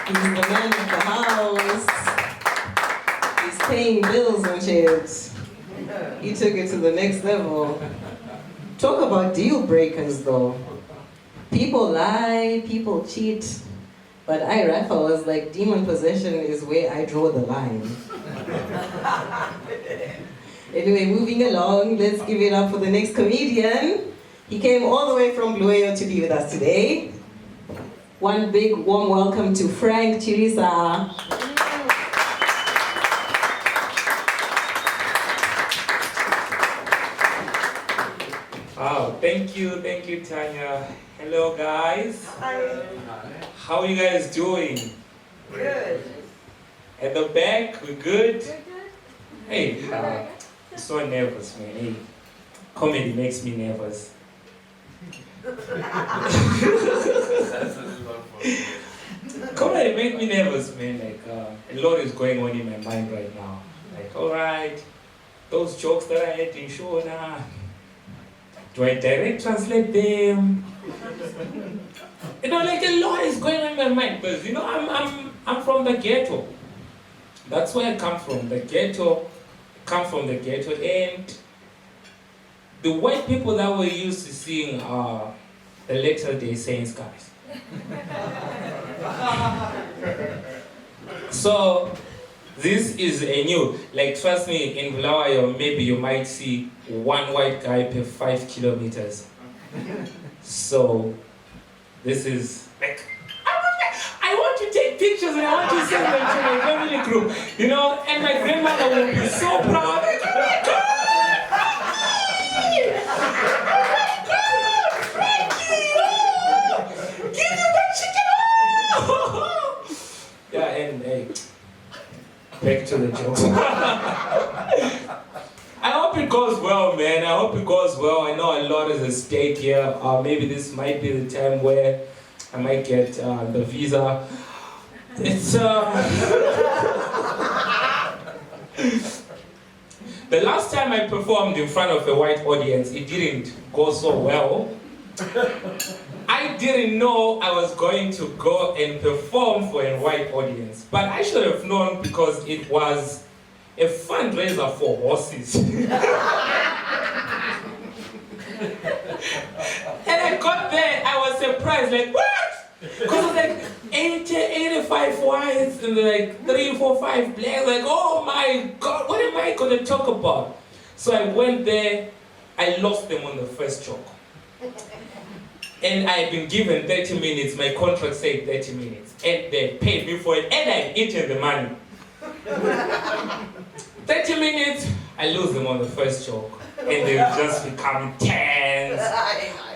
He's the man of the house. He's paying bills and shit. He took it to the next level. Talk about deal breakers though. People lie, people cheat. But Rafa was like, demon possession is where I draw the line. Anyway, moving along, let's give it up for the next comedian. He came all the way from Blueo to be with us today. One big warm welcome to Frank Chirisa. Wow, thank you, Tanya. Hello, guys. Hi. How are you guys doing? Good. At the back, we're good? Hey, I'm so nervous, man. Hey, comedy makes me nervous. Comedy makes me nervous, man. Like, a lot is going on in my mind right now. Like, alright, those jokes that I had in show now, do I direct translate them? You know, like a lot is going on in my mind. Because, you know, I'm from the ghetto. That's where I come from, the ghetto. Come from the ghetto, and the white people that we're used to seeing are the latter-day Saints guys. So this is a new, like, trust me, in Bulawayo, maybe you might see one white guy per 5 kilometers. So this is like, I want to take pictures and I want to send them to my family group, you know, and my grandmother will be so proud. Like, oh my God! Frankie! Oh! Give me that chicken! Oh! Yeah, and hey, back to the jokes. I hope it goes well, man. I hope it goes well. I know a lot is at stake here. Maybe this might be the time where I might get the visa. It's the last time I performed in front of a white audience, it didn't go so well. I didn't know I was going to go and perform for a white audience, but I should have known because it was a fundraiser for horses. And I got there, I was surprised, like, what? Because it was like 80, 85 whites and like 3, 4, 5 blacks. Like, oh my God, what am I going to talk about? So I went there, I lost them on the first joke. And I had been given 30 minutes, my contract said 30 minutes. And they paid me for it, and I'd eaten the money. 30 minutes, I lose them on the first joke. And they just become tense.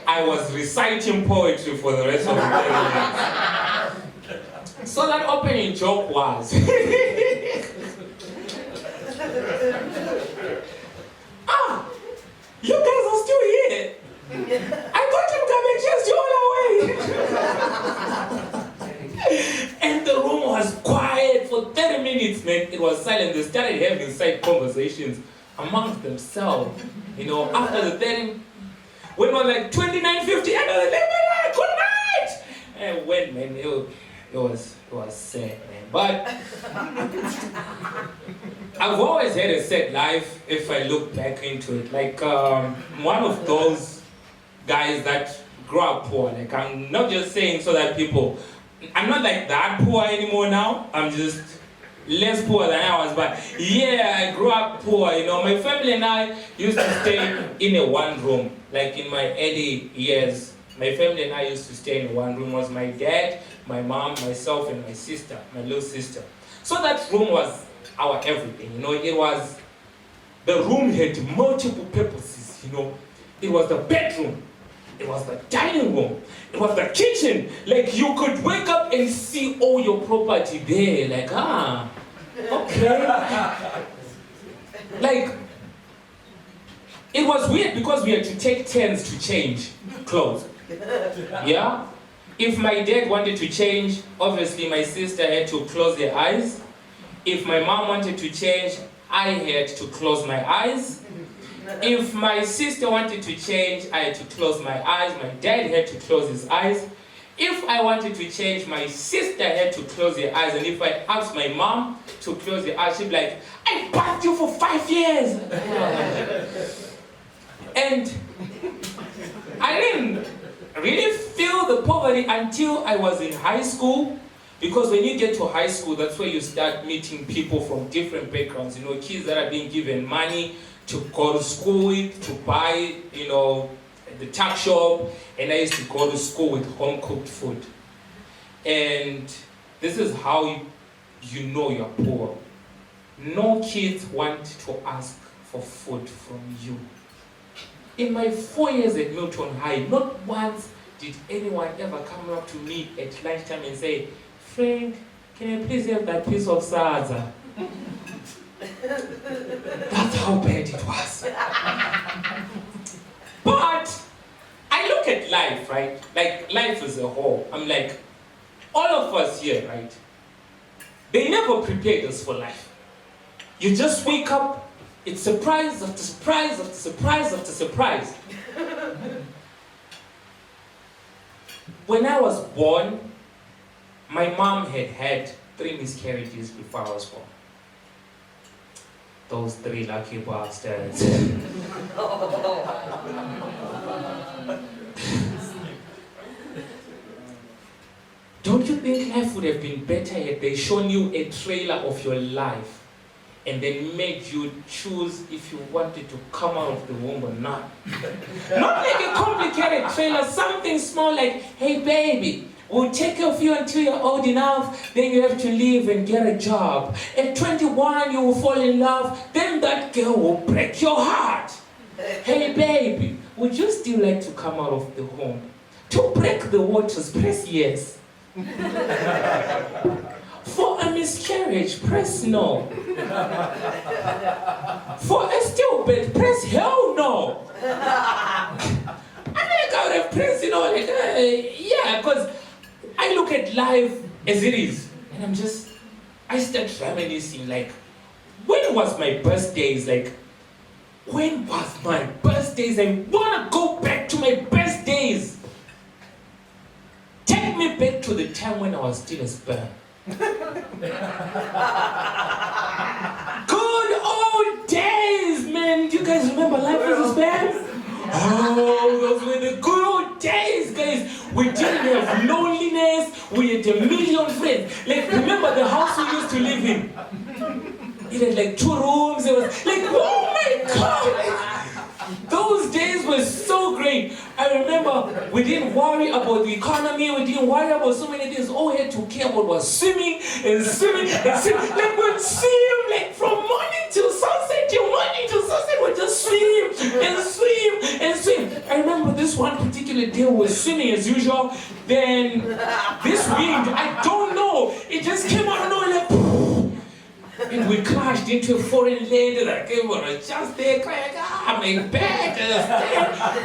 I was reciting poetry for the rest of the 30 minutes. So that opening joke was, you guys are still here. I thought you were away. And the room was quiet for 30 minutes, man. It was silent. They started having side conversations amongst themselves. You know, after the 30, when it was like 29:50, and I was like, good night. And when, man, it was sad, man. But I've always had a sad life if I look back into it. Like, one of those guys that grew up poor. Like, I'm not just saying so that people, I'm not like that poor anymore now. I'm just less poor than I was. But yeah, I grew up poor. You know, my family and I used to stay in a one room. Like in my early years, my family and I used to stay in one room. It was my dad, my mom, myself, and my sister, my little sister. So that room was our everything. You know, it was, the room had multiple purposes. You know, it was the bedroom. It was the dining room. It was the kitchen. Like, you could wake up and see all your property there. Like, okay. Like, it was weird because we had to take turns to change clothes. Yeah? If my dad wanted to change, obviously my sister had to close her eyes. If my mom wanted to change, I had to close my eyes. If my sister wanted to change, I had to close my eyes. My dad had to close his eyes. If I wanted to change, my sister had to close her eyes, and if I asked my mom to close her eyes, she'd be like, I bathed you for 5 years. And I didn't really feel the poverty until I was in high school, because when you get to high school, that's where you start meeting people from different backgrounds, you know, kids that are being given money to go to school with, to buy, you know, at the tuck shop, and I used to go to school with home-cooked food. And this is how you know you're poor. No kids want to ask for food from you. In my 4 years at Milton High, not once did anyone ever come up to me at lunchtime and say, Frank, can I please have that piece of salsa? That's how bad it was. But I look at life, right? Like life as a whole. I'm like, all of us here, right? They never prepared us for life. You just wake up, it's surprise after surprise after surprise after surprise. When I was born, my mom had 3 miscarriages before I was born. Those 3 lucky bastards. Don't you think life would have been better if they shown you a trailer of your life and then made you choose if you wanted to come out of the womb or not? Not like a complicated trailer, something small like, hey baby, we'll take care of you until you're old enough, then you have to leave and get a job. At 21, you will fall in love, then that girl will break your heart. Hey baby, would you still like to come out of the home? To break the waters, press yes. For a miscarriage, press no. For a stillbirth, press hell no. I think I would have pressed, like, yeah, because I look at life as it is, and I start reminiscing, like, when was my birthdays? Like, when was my birthdays? I want to go back to my best days. Take me back to the time when I was still a sperm. Good old days, man. Do you guys remember life as a sperm? Oh, those were the good old days, guys. We didn't have loneliness. We had a million friends. Like, remember the house we used to live in? It had like 2 rooms. It was like, oh my God. Those days were so great. I remember we didn't worry about the economy. We didn't worry about so many things. All we had to care about was swimming and swimming and swimming. Like, we'd swim like from morning till sunset, till morning till sunset. We'd just swim and swim and swim. I remember this one particular day we were swimming as usual. Then this wind, I don't know, it just came out of nowhere like, and we crashed into a foreign land, and we were just there crying, my back,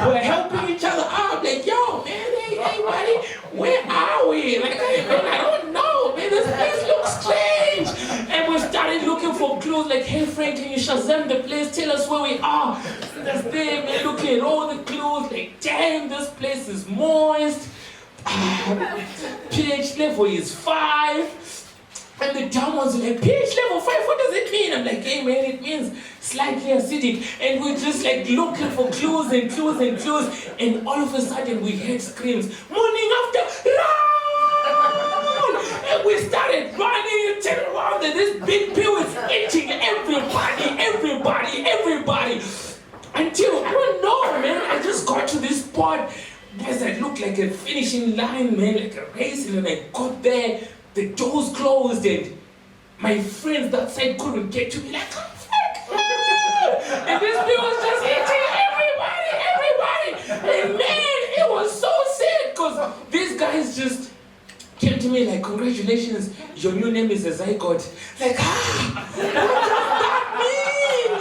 we're helping each other out, like, yo, man, hey, buddy, where are we? Like, hey, man, I don't know, man, this place looks strange. And we started looking for clues, like, hey, Frank, can you Shazam the place, tell us where we are? That's there, man, looking at all the clues, like, damn, this place is moist, pH level is 5. And the dumb ones were like, pH level 5, what does it mean? I'm like, hey man, it means slightly acidic. And we're just like looking for clues and clues and clues. And all of a sudden we heard screams, morning after, run! And we started running and turning around, and this big pill is eating everybody. Until, I don't know, man, I just got to this spot. Guys, that looked like a finishing line, man, like a race. And then I got there. The doors closed, and my friends that side couldn't get to me, like, oh, fuck! And this bill was just hitting everybody! And man, it was so sad, because these guys just came to me like, congratulations, your new name is a zygote. Like, what does that mean,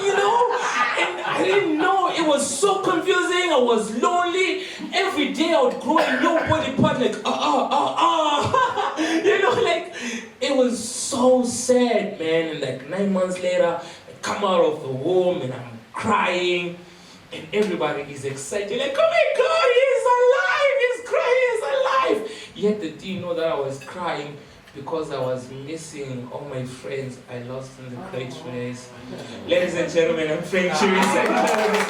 And I didn't know, it was so confusing, I was lonely. Every day I would grow a new body part, like, like, it was so sad, man. And like 9 months later, I come out of the womb and I'm crying, and everybody is excited, like, oh my God, he's alive, he's crying, he's alive. Yet did you know that I was crying because I was missing all my friends I lost in the great race. Ladies and gentlemen, I'm friend Chirisa.